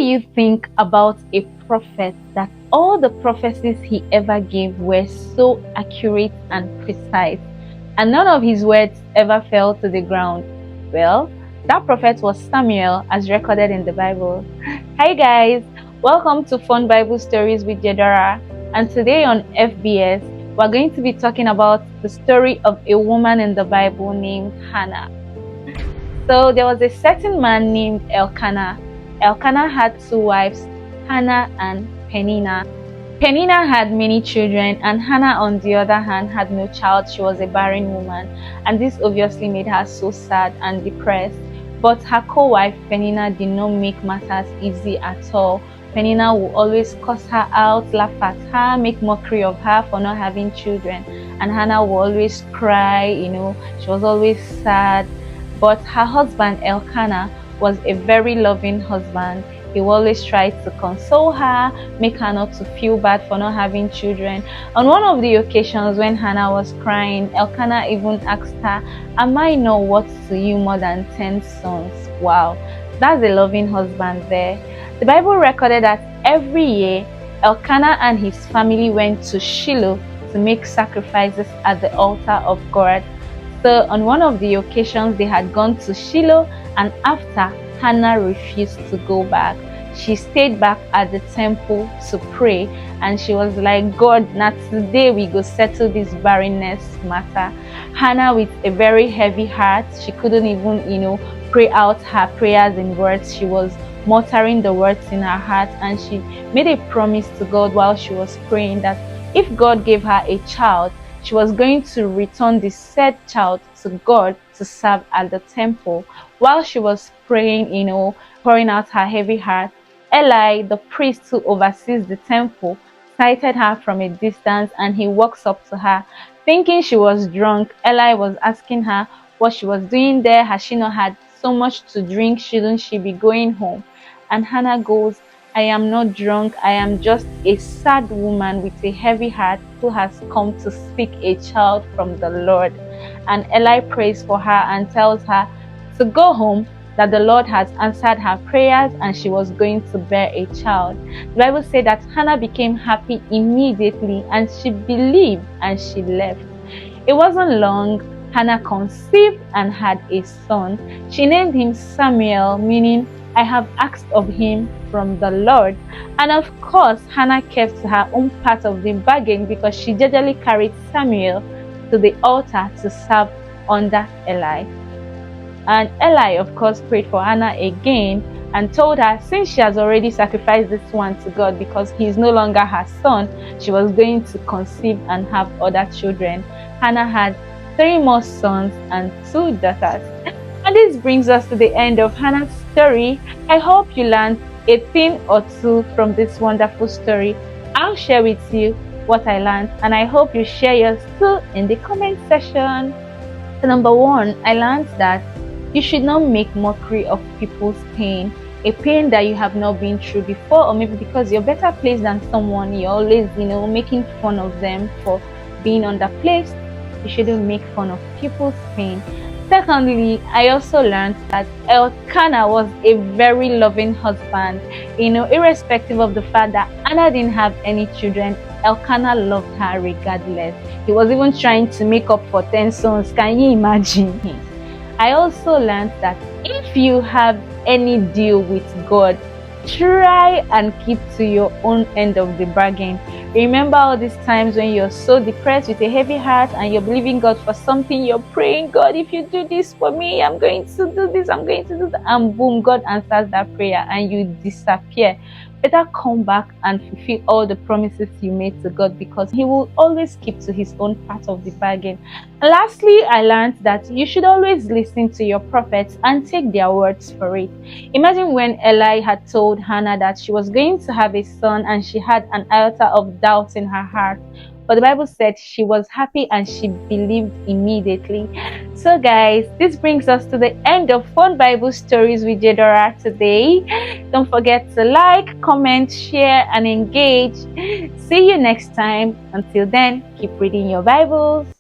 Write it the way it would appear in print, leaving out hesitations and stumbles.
do you think about a prophet that all the prophecies he ever gave were so accurate and precise, and none of his words ever fell to the ground? Well, that prophet was Samuel, as recorded in the Bible. Hi guys, welcome to Fun Bible Stories with JAYDORA, and today on FBS, we're going to be talking about the story of a woman in the Bible named Hannah. So there was a certain man named Elkanah. Elkanah had two wives, Hannah and Peninnah. Peninnah had many children, and Hannah, on the other hand, had no child. She was a barren woman, and this obviously made her so sad and depressed. But her co-wife Peninnah did not make matters easy at all. Peninnah would always curse her out, laugh at her, make mockery of her for not having children, and Hannah would always cry. She was always sad. But her husband Elkanah was a very loving husband. He always tried to console her, make her not to feel bad for not having children. On one of the occasions when Hannah was crying, Elkanah even asked her, "Am I not worth to you more than 10 sons?" Wow, that's a loving husband there. The Bible recorded that every year, Elkanah and his family went to Shiloh to make sacrifices at the altar of God. So on one of the occasions, they had gone to Shiloh, and after, Hannah refused to go back. She stayed back at the temple to pray, and she was like, "God, now today we go settle this barrenness matter." Hannah, with a very heavy heart, she couldn't even, pray out her prayers in words. She was muttering the words in her heart, and she made a promise to God while she was praying that if God gave her a child, she was going to return the said child to God to serve at the temple. While she was praying, pouring out her heavy heart, Eli, the priest who oversees the temple, sighted her from a distance, and he walks up to her. Thinking she was drunk, Eli was asking her what she was doing there. Has she not had so much to drink? Shouldn't she be going home? And Hannah goes, "I am not drunk. I am just a sad woman with a heavy heart who has come to seek a child from the Lord." And Eli prays for her and tells her to go home, that the Lord has answered her prayers and she was going to bear a child. The Bible said that Hannah became happy immediately, and she believed and she left. It wasn't long. Hannah conceived and had a son. She named him Samuel, meaning "I have asked of him from the Lord." And of course, Hannah kept her own part of the bargain, because she generally carried Samuel to the altar to serve under Eli. And Eli, of course, prayed for Hannah again and told her, since she has already sacrificed this one to God because he is no longer her son, she was going to conceive and have other children. Hannah had 3 more sons and 2 daughters. And this brings us to the end of Hannah's story. I hope you learned a thing or two from this wonderful story. I'll share with you what I learned, and I hope you share yours too in the comment section. So number 1, I learned that you should not make mockery of people's pain, a pain that you have not been through before, or maybe because you're better placed than someone, you're always, making fun of them for being underplaced. You shouldn't make fun of people's pain. Secondly, I also learned that Elkanah was a very loving husband. Irrespective of the fact that Hannah didn't have any children, Elkanah loved her regardless. He was even trying to make up for 10 sons. Can you imagine? I also learned that if you have any deal with God, try and keep to your own end of the bargain. Remember all these times when you're so depressed with a heavy heart and you're believing God for something, you're praying, "God, if you do this for me, I'm going to do this, I'm going to do that," and boom, God answers that prayer and you disappear. Better come back and fulfill all the promises you made to God, because he will always keep to his own part of the bargain. And lastly, I learned that you should always listen to your prophets and take their words for it. Imagine when Eli had told Hannah that she was going to have a son and she had an iota of doubt in her heart. But the Bible said she was happy and she believed immediately. So guys, this brings us to the end of Fun Bible Stories with JAYDORA today. Don't forget to like, comment, share, and engage. See you next time. Until then, keep reading your Bibles.